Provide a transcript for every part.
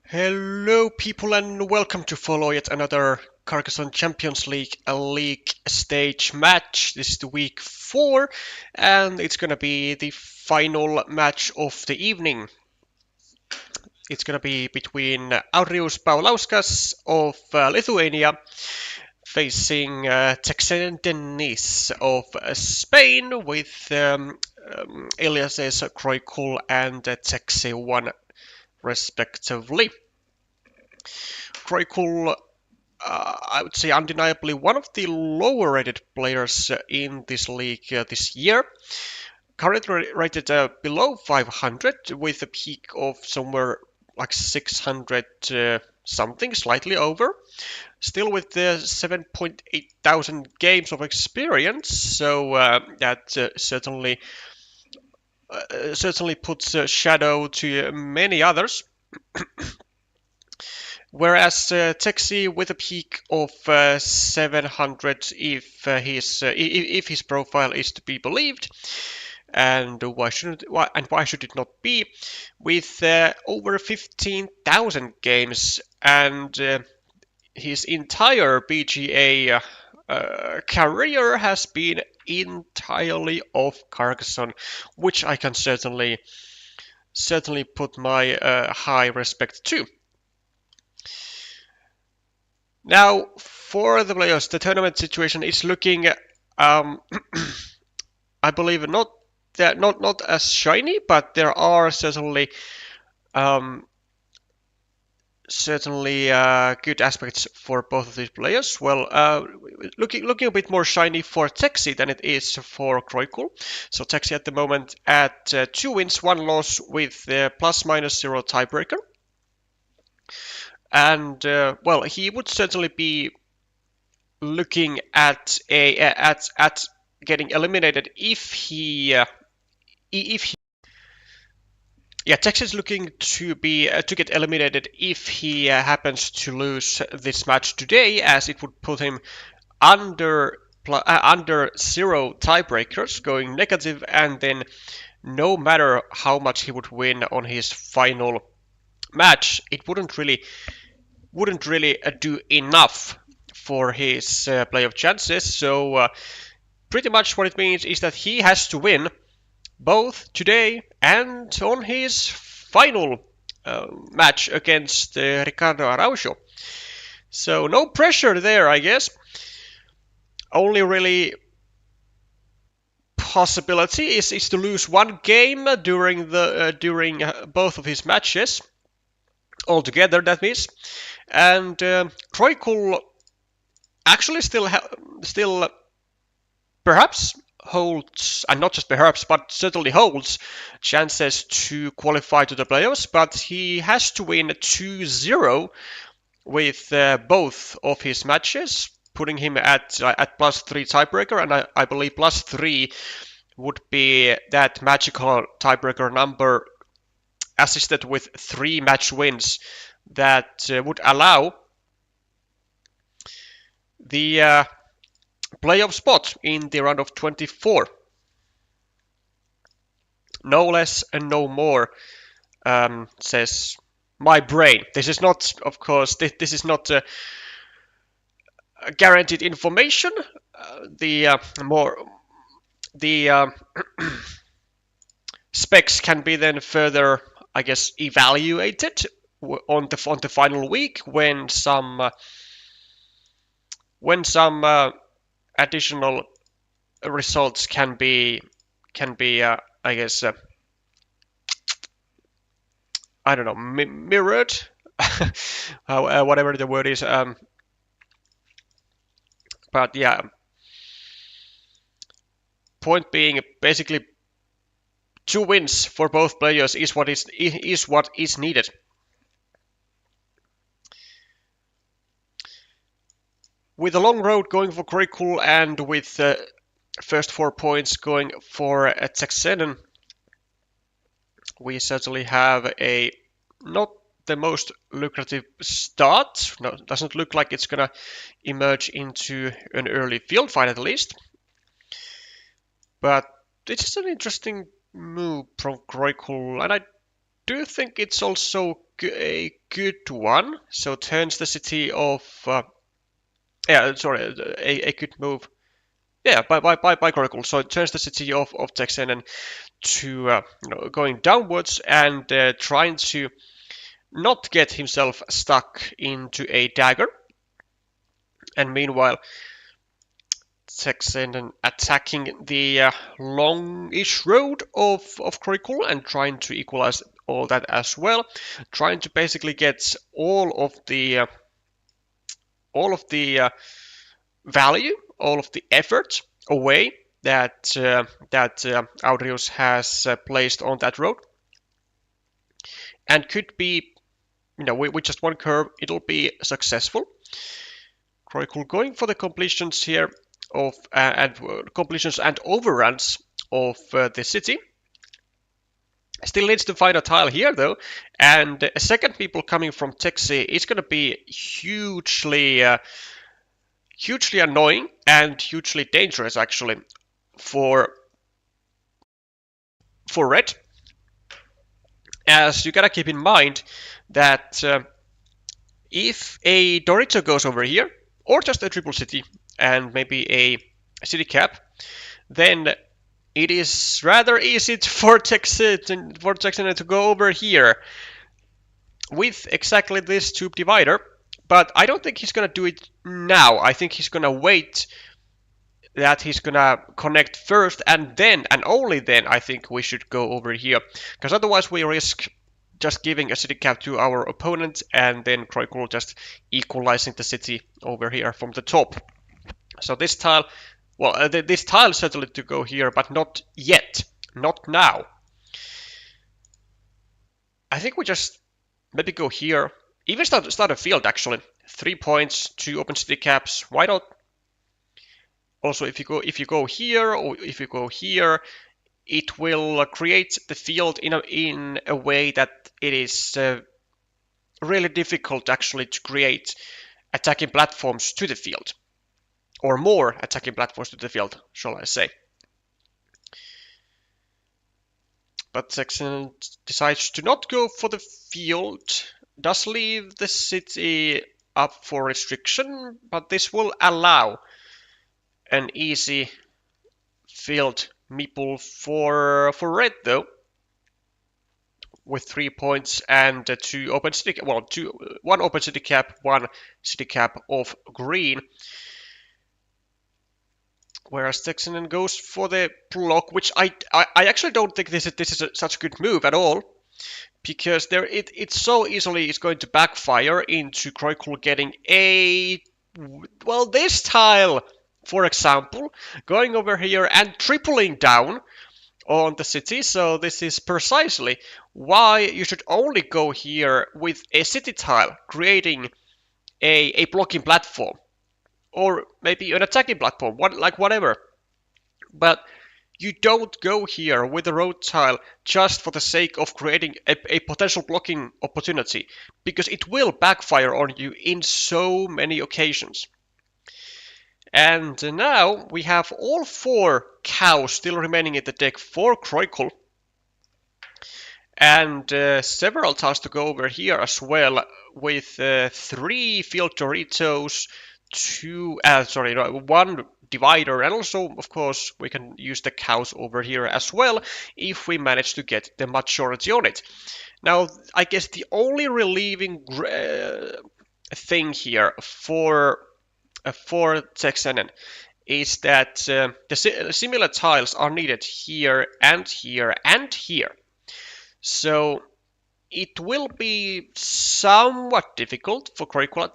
Hello people and welcome to follow yet another Carcassonne Champions League league stage match. This is the week 4 and it's gonna be the final match of the evening. It's gonna be between Audrius Paulauskas of Lithuania facing Texenén Déniz of Spain with aliases kreukle and texe1 respectively. Kreukle, I would say undeniably one of the lower rated players in this league this year. Currently rated below 500 with a peak of somewhere like 600 something, slightly over. Still with the 7.8 thousand games of experience, so that certainly puts a shadow to many others. Whereas Texi with a peak of 700 if his profile is to be believed, and why should it not be, with over 15,000 games and his entire BGA career has been entirely off Carcassonne, which I can certainly put my high respect to. Now, for the players, the tournament situation is looking, I believe, not as shiny, but there are certainly good aspects for both of these players. Well, looking a bit more shiny for Texi than it is for kreukle. So Texi at the moment at 2 wins, 1 loss with plus-minus 0 tiebreaker. And well, he would certainly be looking at getting eliminated if he Tex is looking to get eliminated if he happens to lose this match today, as it would put him under 0 tiebreakers, going negative, and then no matter how much he would win on his final match, it wouldn't really do enough for his playoff chances. So pretty much what it means is that he has to win both today and on his final match against Ricardo Araujo. So no pressure there, I guess. Only really possibility is to lose one game during both of his matches altogether, that means. And kreukle actually still perhaps holds, and not just perhaps, but certainly holds chances to qualify to the playoffs, but he has to win 2-0 with both of his matches, putting him at +3 tiebreaker, and I believe +3 would be that magical tiebreaker number assisted with 3 match wins that would allow the playoff spot in the round of 24. No less and no more, says my brain. This is not, of course, this is not guaranteed information. The specs can be then further, I guess, evaluated on the final week when some additional results can be I guess I don't know, mirrored, whatever the word is. But yeah, point being, basically 2 wins for both players is what is needed. With a long road going for kreukle and with first 4 points going for Texenén, we certainly have a not the most lucrative start. No, it doesn't look like it's gonna emerge into an early field fight at least. But it's an interesting move from kreukle, and I do think it's also a good one. So turns the city of a good move. Yeah, by kreukle. So it turns the city of Texenén to going downwards and trying to not get himself stuck into a dagger. And meanwhile, Texenén attacking the longish road of kreukle and trying to equalize all that as well, trying to basically get all of the value, all of the effort away that Audrius has placed on that road, and could be, with just one curve, it'll be successful. kreukle going for the completions here of completions and overruns of the city. Still needs to find a tile here though, and a second people coming from Texe is going to be hugely annoying and hugely dangerous actually for red, as you gotta keep in mind that if a Dorito goes over here, or just a triple city and maybe a city cap, then it is rather easy for Texenén to go over here with exactly this tube divider. But I don't think he's gonna do it now. I think he's gonna wait that he's gonna connect first, and then, and only then, I think we should go over here. Because otherwise we risk just giving a city cap to our opponent, and then kreukle just equalizing the city over here from the top. So this tile, well, this tile is certainly to go here, but not yet. Not now. I think we just maybe go here. Even start a field actually. 3 points, 2 open city caps. Why not? Also, if you go here or if you go here, it will create the field in a way that it is really difficult actually to create attacking platforms to the field, or more attacking platforms to the field, shall I say. But Texenén decides to not go for the field, does leave the city up for restriction, but this will allow an easy field meeple for red though, with 3 points and 2 open city, well, 1 open city cap, 1 city cap of green. Whereas Texenén goes for the block, which I actually don't think this is such a good move at all, because it so easily is going to backfire into kreukle getting this tile, for example, going over here and tripling down on the city. So this is precisely why you should only go here with a city tile, creating a blocking platform, or maybe an attacking platform, whatever. But you don't go here with a road tile just for the sake of creating a potential blocking opportunity, because it will backfire on you in so many occasions. And now we have all 4 cows still remaining in the deck for kreukle, and several tiles to go over here as well, with 3 field Doritos, 1 divider, and also, of course, we can use the cows over here as well if we manage to get the majority on it. Now, I guess the only relieving thing here for Texenén is that the similar tiles are needed here and here and here. So it will be somewhat difficult for kreukle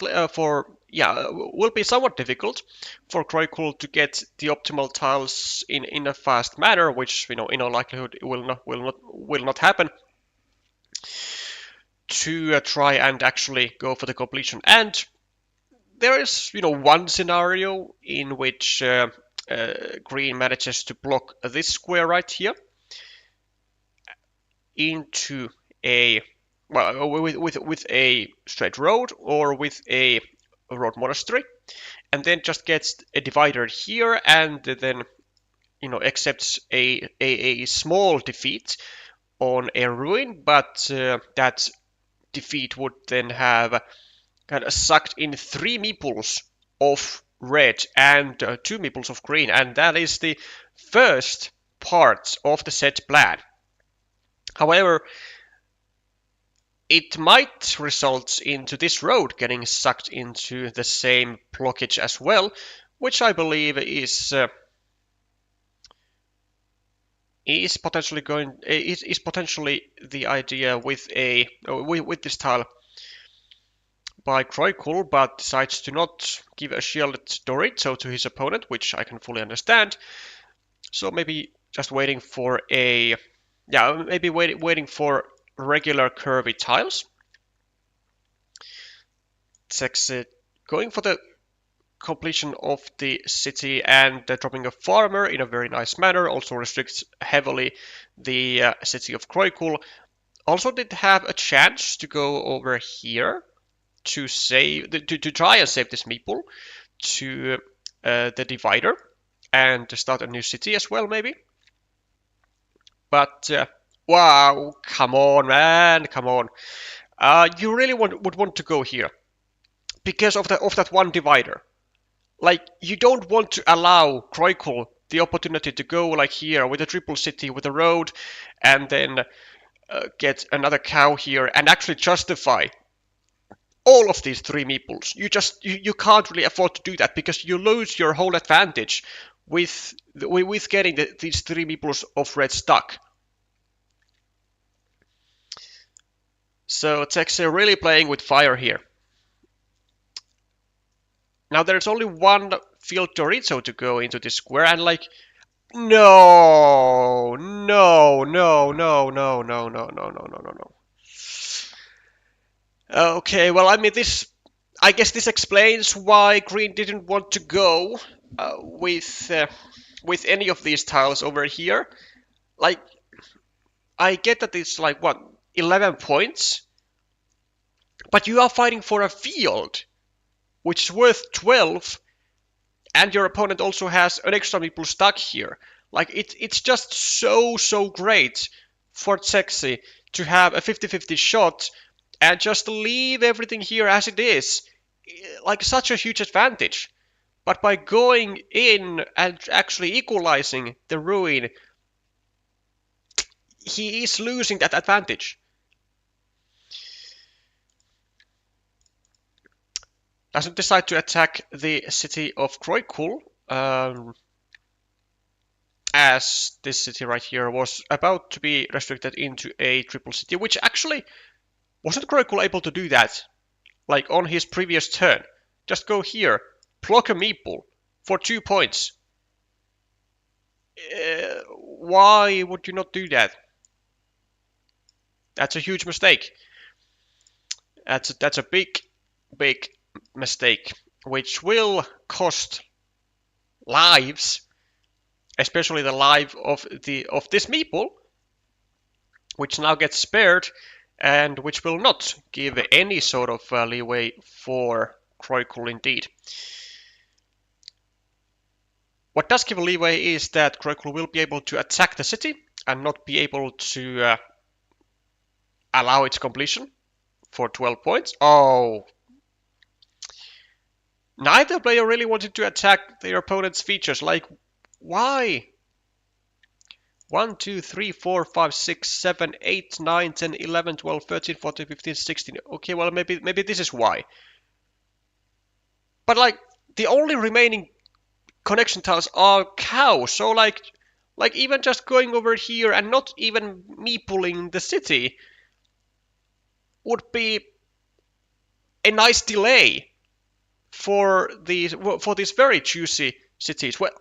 to get the optimal tiles in a fast manner, which in all likelihood will not happen, to try and actually go for the completion. And there is one scenario in which green manages to block this square right here into a with a straight road or with a road monastery, and then just gets a divider here and then accepts a small defeat on a ruin, but that defeat would then have kind of sucked in 3 meeples of red and 2 meeples of green, and that is the first part of the set plan. However, it might result into this road getting sucked into the same blockage as well, which I believe is potentially the idea with this tile by kreukle, but decides to not give a shielded Dorito to his opponent, which I can fully understand. So maybe just waiting for waiting for regular curvy tiles. Texe going for the completion of the city and dropping a farmer in a very nice manner. Also restricts heavily the city of kreukle. Also did have a chance to go over here to try and save this meeple to the divider and to start a new city as well, maybe. But wow, come on, man, come on. You really would want to go here because of that one divider. Like, you don't want to allow kreukle the opportunity to go like here with a triple city with a road and then get another cow here and actually justify all of these 3 meeples. You can't really afford to do that because you lose your whole advantage with getting these 3 meeples of red stuck. So Texe really playing with fire here. Now there's only one field Dorito to go into this square, and like, no. Okay, well, I mean, I guess this explains why green didn't want to go with any of these tiles over here. Like, I get that it's like, what, 11 points? But you are fighting for a field which is worth 12, and your opponent also has an extra meeple stuck here. Like, it's just so great for Texe to have a 50-50 shot and just leave everything here as it is. Like, such a huge advantage. But by going in and actually equalizing the ruin, he is losing that advantage. Doesn't decide to attack the city of kreukle, as this city right here was about to be restricted into a triple city, which actually wasn't kreukle able to do that, like on his previous turn. Just go here, block a meeple for 2 points. Why would you not do that? That's a huge mistake. That's a big mistake, which will cost lives, especially the life of this meeple, which now gets spared and which will not give any sort of leeway for kreukle indeed. What does give a leeway is that kreukle will be able to attack the city and not be able to allow its completion for 12 points. Oh, neither player really wanted to attack their opponent's features. Like, why? 1, 2, 3, 4, 5, 6, 7, 8, 9, 10, 11, 12, 13, 14, 15, 16. Okay, well, maybe this is why. But like, the only remaining connection tiles are cows. So like even just going over here and not even meepling the city would be a nice delay for these very juicy cities. Well,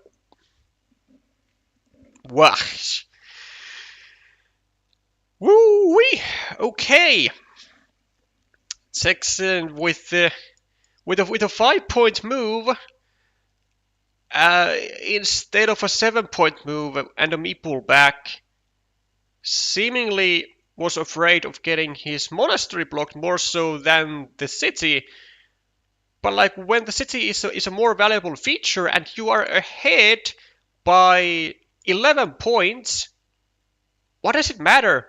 woo-wee. Okay. Texan with a 5-point move instead of a 7-point move and a meeple back. Seemingly was afraid of getting his monastery blocked more so than the city. But like, when the city is a more valuable feature and you are ahead by 11 points, what does it matter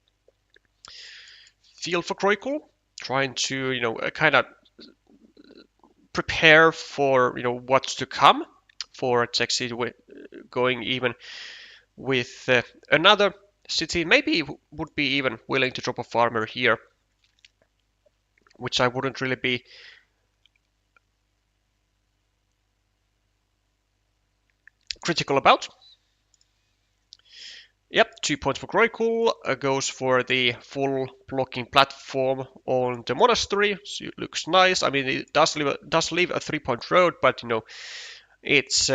feel for kreukle, trying to, kind of prepare for, what's to come, for texe going even with another city. Maybe would be even willing to drop a farmer here, which I wouldn't really be critical about. Yep, 2 points for kreukle, goes for the full blocking platform on the monastery. So it looks nice. I mean, it does leave a 3-point road, but it's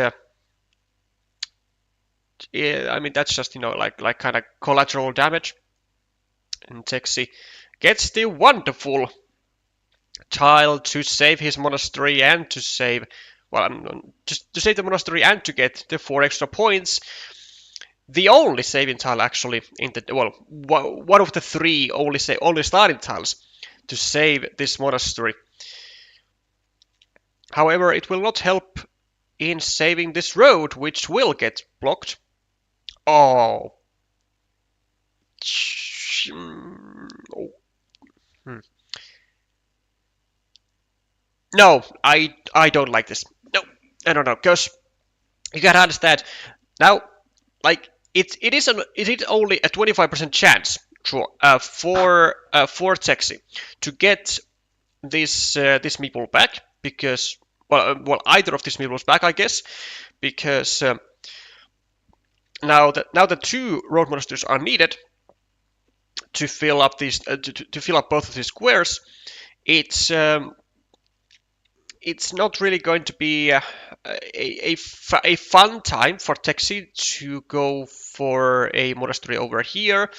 yeah, I mean that's just like kind of collateral damage. And Texi gets the wonderful tile to save his monastery and to save, well, just to save the monastery and to get the 4 extra points. The only saving tile actually in the, well, one of the 3 only starting tiles to save this monastery. However, it will not help in saving this road, which will get blocked. Oh. No, I don't like this. No, I don't know, because you gotta understand now, like it is only a 25% chance for Texi to get this meeple back, because well either of these meeples back, I guess, because now that 2 road monsters are needed to fill up these to fill up both of these squares. It's not really going to be a fun time for Texi to go for a monastery over here,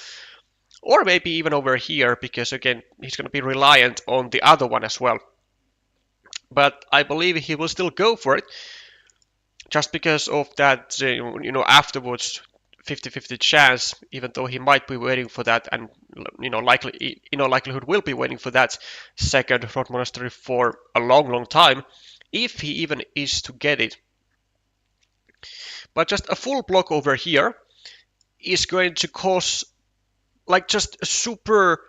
or maybe even over here, because again he's going to be reliant on the other one as well. But I believe he will still go for it, just because of that afterwards 50-50 chance, even though he might be waiting for that, and likely likelihood will be waiting for that second road monastery for a long time, if he even is to get it. But just a full block over here is going to cause like just super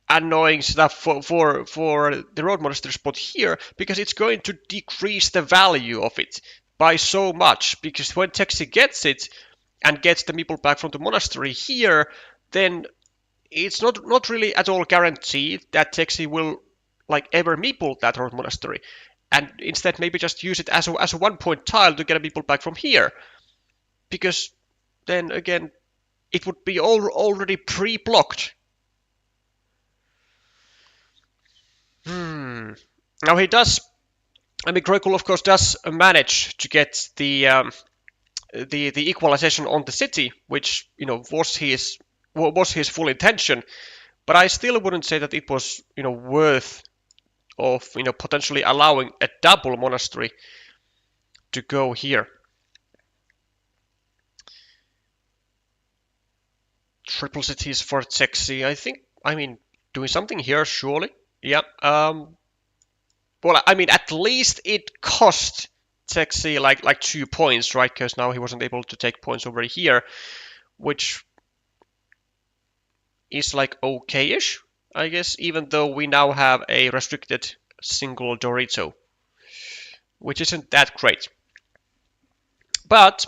annoying stuff for the road monastery spot here, because it's going to decrease the value of it by so much, because when Texi gets it and gets the meeple back from the monastery here, then it's not really at all guaranteed that Texi will like ever meeple that road monastery, and instead maybe just use it as a 1-point tile to get a meeple back from here, because then again it would be already pre-blocked. Now he does, I mean, kreukle of course does manage to get the equalization on the city, which was his full intention, but I still wouldn't say that it was worth of potentially allowing a double monastery to go here. Triple cities for Texi, I think. I mean, doing something here surely. Yeah. Well, I mean, at least it cost Texi like 2 points, right? Because now he wasn't able to take points over here, which is like okay-ish, I guess, even though we now have a restricted single Dorito, which isn't that great. But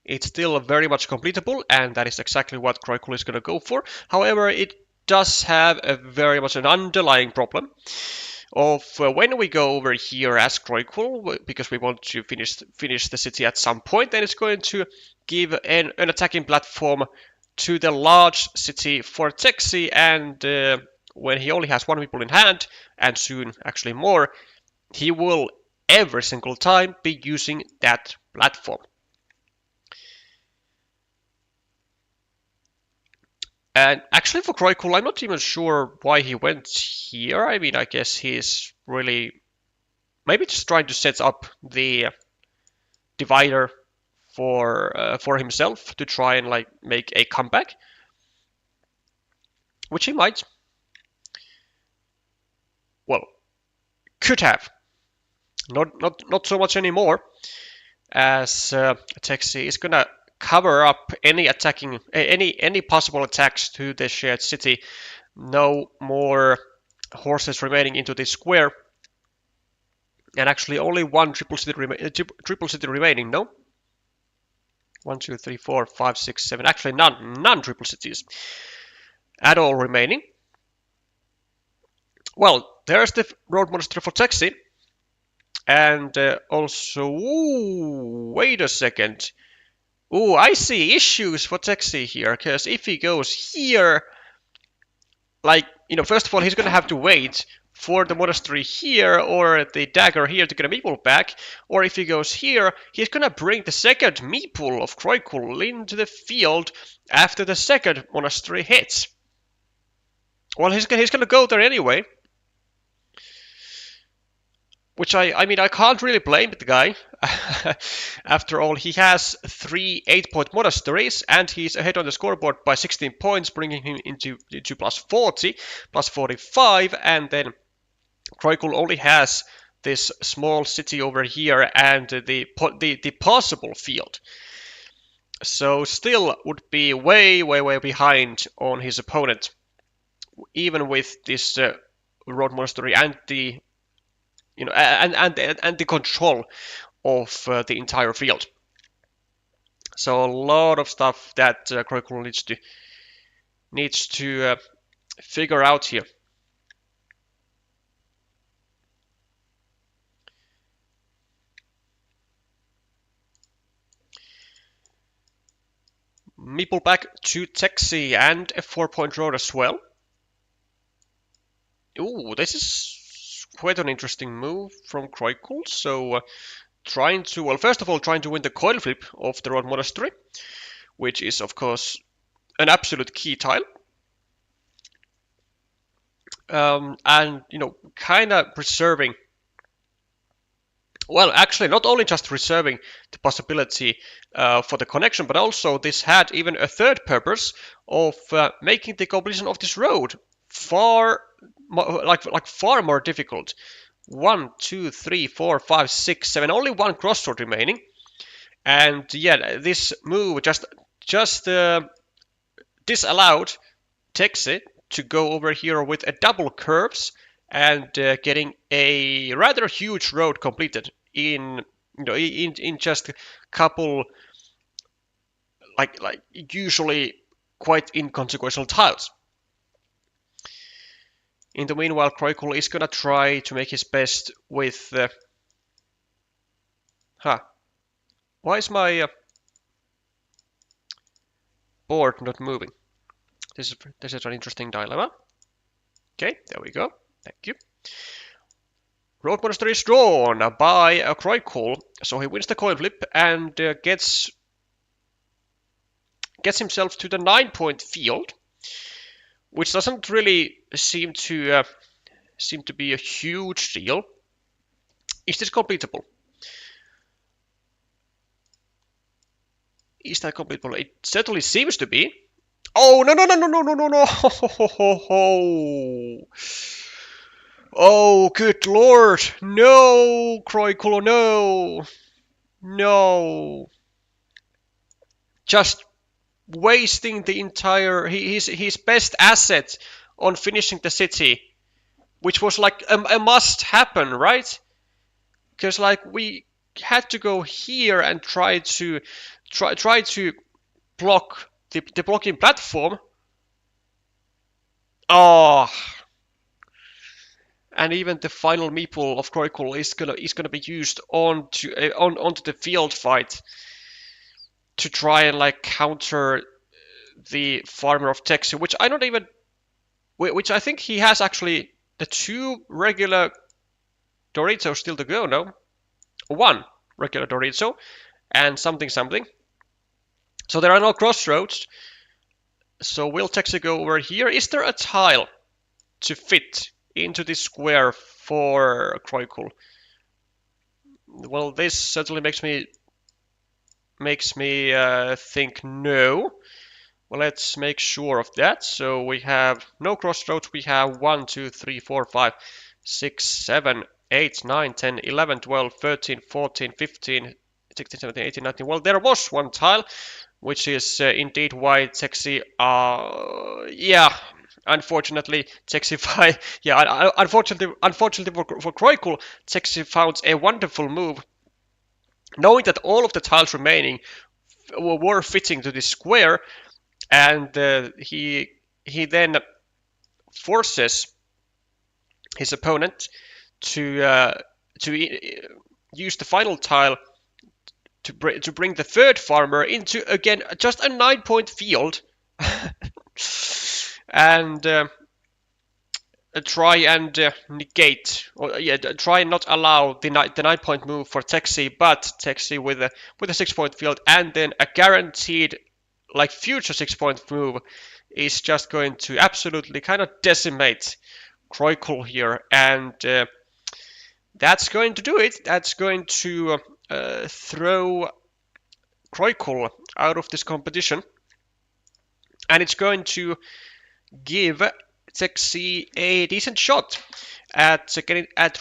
it's still very much completable, and that is exactly what kreukle is going to go for. However, it does have a very much an underlying problem of when we go over here as kreukle, because we want to finish the city at some point, then it's going to give an attacking platform to the large city for Texi, and when he only has 1 meeple in hand, and soon actually more, he will every single time be using that platform. And actually for kreukle, I'm not even sure why he went here. I mean, I guess he's really maybe just trying to set up the divider for himself to try and like make a comeback, which he might. Well, could have. Not so much anymore, as Texi is gonna cover up any attacking, any possible attacks to the shared city. No more horses remaining into this square. And actually only one triple city remaining, no? 1, 2, 3, 4, 5, 6, 7. Actually, none triple cities at all remaining. Well, there's the road monastery for Texi. And also, ooh, wait a second. Ooh, I see issues for Texi here, because if he goes here, like, first of all, he's going to have to wait for the monastery here or the dagger here to get a meeple back. Or if he goes here, he's going to bring the second meeple of Kreukle into the field after the second monastery hits. Well, he's going to go there anyway. Which I mean, I can't really blame the guy. After all, he has 3 8-point monasteries, and he's ahead on the scoreboard by 16 points, bringing him into plus 40, plus 45, and then Kreukle only has this small city over here and the possible field. So still would be way behind on his opponent, even with this road monastery and the and the control of the entire field. So a lot of stuff that Kreukle needs to figure out here. Meeple back to Texi and a 4-point road as well. Ooh, this is quite an interesting move from Kreukle. So first of all, trying to win the coin flip of the road monastery, which is of course an absolute key tile. And kind of preserving. Well, actually, not only just reserving the possibility for the connection, but also this had even a third purpose of making the completion of this road far more difficult. 1, 2, 3, 4, 5, 6, 7. Only one crossroad remaining, and yeah, this move just disallowed Texi to go over here with a double curves and getting a rather huge road completed in just a couple like usually quite inconsequential tiles. In the meanwhile, Kreukle is gonna try to make his best with why is my board not moving? This is an interesting dilemma. Okay, there we go. Thank you. Road monastery is drawn by a Kreukle, so he wins the coin flip and gets himself to the 9-point field, which doesn't really seem to be a huge deal. Is this completable? Is that completable? It certainly seems to be. Oh, no. Oh, good lord. No, Kreukle, no. Just wasting the entire his best asset on finishing the city, which was like a must happen, right? Because like we had to go here and try to block the blocking platform. Oh, and even the final meeple of Kreukle is gonna be used onto the field fight to try and like counter the farmer of Texi, which I think he has actually the 2 regular Doritos still to go, no? 1 regular Dorito and something. So there are no crossroads. So will Texi go over here? Is there a tile to fit into this square for Kreukle? Well, this certainly makes me think no. Well, let's make sure of that. So we have no crossroads. We have 1, 2, 3, 4, 5, 6, 7, 8, 9, 10, 11, 12, 13, 14, 15, 16, 17, 18, 19. Well, there was one tile. which is indeed why Texi, yeah, unfortunately, Texi, yeah, unfortunately for kreukle, Texi found a wonderful move, knowing that all of the tiles remaining were fitting to this square, and he then forces his opponent to use the final tile to bring the third farmer into, again, just a 9-point field and try and negate, or try and not allow the 9-point move for Texi, but Texi with a 6-point field and then a guaranteed like future 6-point move is just going to absolutely kind of decimate kreukle here, and that's going to do it. That's going to throw kreukle out of this competition, and it's going to give Texi a decent shot at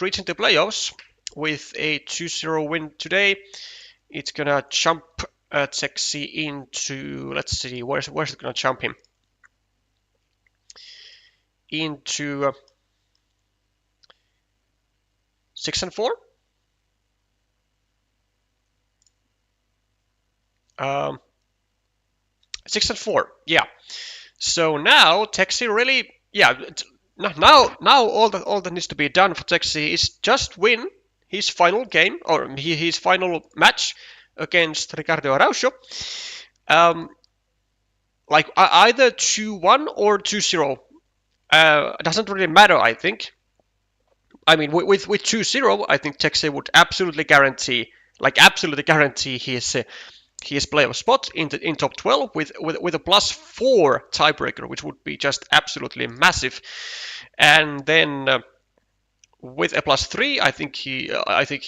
reaching the playoffs with a 2-0 win today. It's gonna jump Texi into, let's see, where's it gonna jump him? Into 6-4. 6-4, yeah. So now Texi really, yeah. Now all that needs to be done for Texi is just win his final game, or his final match against Ricardo Araujo. Like either 2-1 or 2-0. Doesn't really matter, I think. I mean, with 2-0, I think Texi would absolutely guarantee his playoff spot in top 12 with a +4 tiebreaker, which would be just absolutely massive. And then with a +3, I think he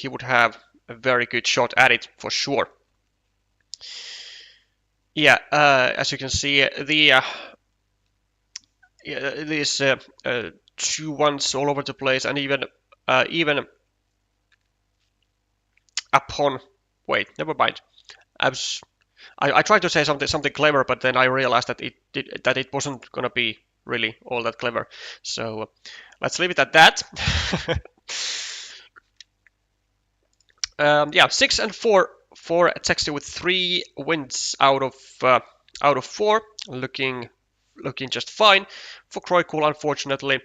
would have a very good shot at it for sure. Yeah, as you can see, these 2-1s all over the place, and even upon, wait, never mind. I tried to say something clever, but then I realized that it wasn't gonna be really all that clever. So let's leave it at that. Yeah, 6-4 for Texi with 3 wins out of 4, looking just fine. For kreukle, unfortunately,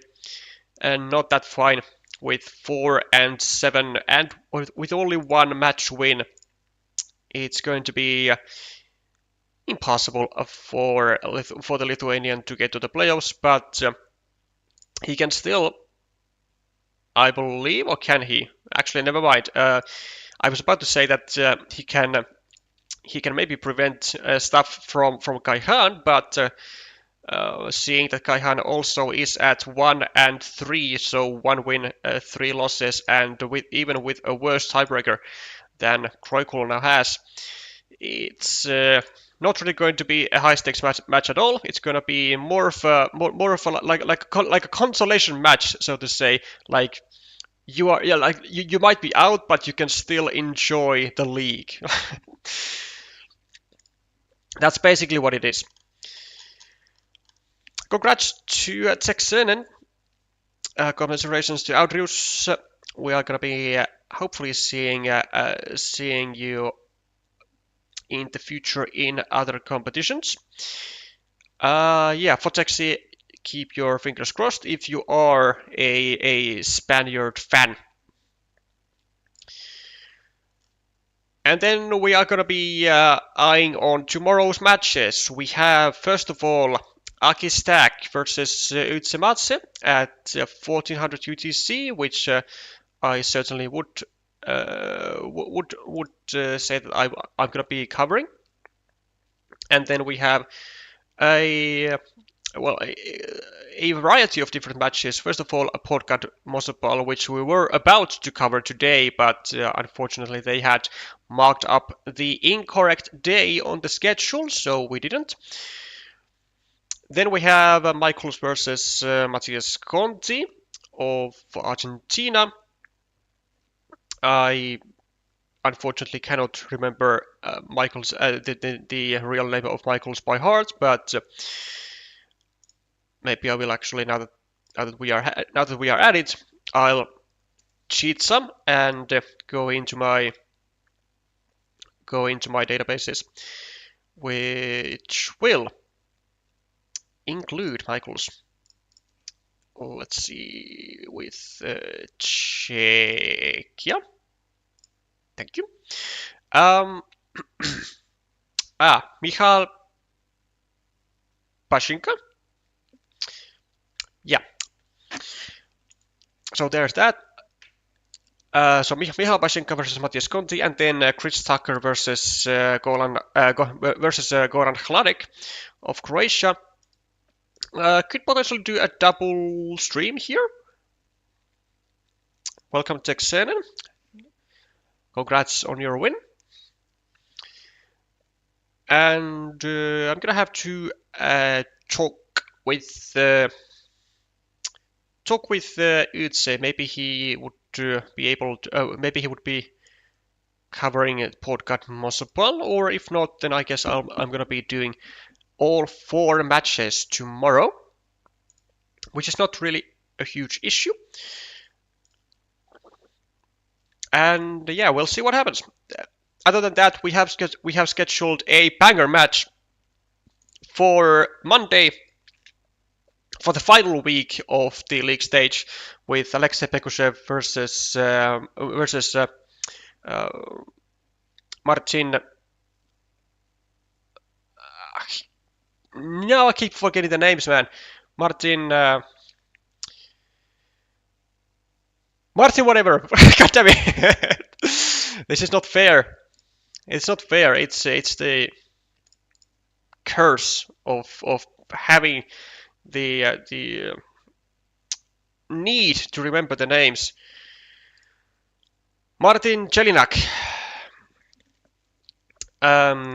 and not that fine with 4-7, and with only 1 match win. It's going to be impossible for the Lithuanian to get to the playoffs, but he can still, I believe, or can he? Actually, never mind. I was about to say that he can maybe prevent stuff from Kaihan, but seeing that Kaihan also is at 1-3, so 1 win, 3 losses, and even with a worse tiebreaker than kreukle now has, it's not really going to be a high stakes match at all. It's going to be more of a like a consolation match, so to say. Like you might be out, but you can still enjoy the league. That's basically what it is. Congrats to Texenén. Congratulations to Audrius. We are going to be hopefully seeing you in the future in other competitions. Yeah, for Texi, keep your fingers crossed if you are a Spaniard fan. And then we are going to be eyeing on tomorrow's matches. We have, first of all, Akistak versus Utsematse at 1400 UTC, which I certainly would say that I'm going to be covering. And then we have a variety of different matches. First of all, a Podcast Mosopol, which we were about to cover today, but unfortunately they had marked up the incorrect day on the schedule, so we didn't. Then we have Michaels versus Matthias Conti of Argentina. I unfortunately cannot remember Michael's the real name of Michael's by heart, but maybe I will actually now that we are at it, I'll cheat some and go into my databases, which will include Michael's. Let's see, with Czechia. Thank you. Michal Pashinka. Yeah. So there's that. So Michal Pashinka versus Matthias Conti, and then Chris Tucker versus Goran Hladek of Croatia. Could potentially do a double stream here. Welcome, Texenén. Congrats on your win. And I'm gonna have to talk with Utse. Maybe he would be able to. Maybe he would be covering Podcast Mosopal, or if not, then I guess I'm gonna be doing all 4 matches tomorrow, which is not really a huge issue. And yeah, we'll see what happens. Other than that, we have scheduled a banger match for Monday for the final week of the league stage with Alexei Pekushev versus Martin. No, I keep forgetting the names, man. Martin whatever. God damn it. This is not fair. It's not fair. It's the curse of having the need to remember the names. Martin Jelinek,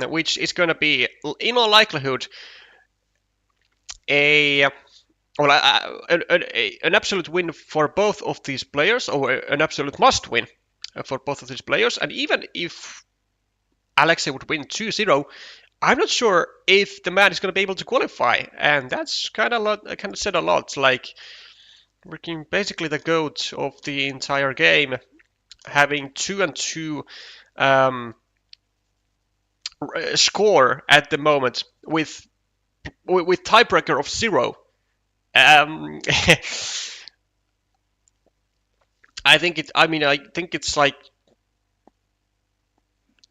which is going to be, in all likelihood, an absolute win for both of these players, or an absolute must win for both of these players. And even if Alexei would win 2-0, I'm not sure if the man is going to be able to qualify, and that's kind of said a lot. Like, working basically the GOAT of the entire game, having 2-2 score at the moment with tiebreaker of 0. I think it's like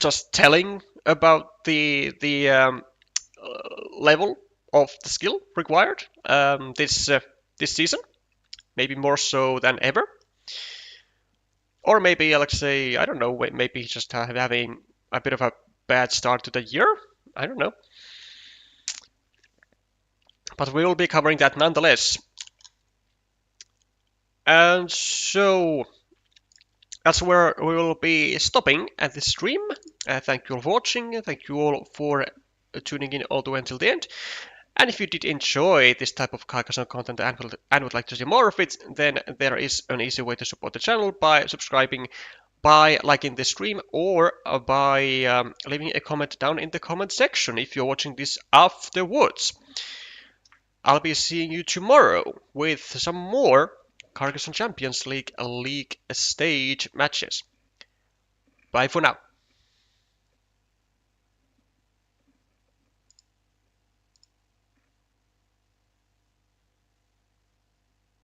just telling about the level of the skill required this season, maybe more so than ever. Or maybe Alexei, I don't know, maybe he's just having a bit of a bad start to the year. I don't know. But we will be covering that nonetheless. And so that's where we will be stopping at this stream. Thank you all for watching. Thank you all for tuning in all the way until the end. And if you did enjoy this type of Carcassonne content and would like to see more of it, then there is an easy way to support the channel by subscribing, by liking the stream, or by leaving a comment down in the comment section if you're watching this afterwards. I'll be seeing you tomorrow with some more Carcassonne Champions League stage matches. Bye for now.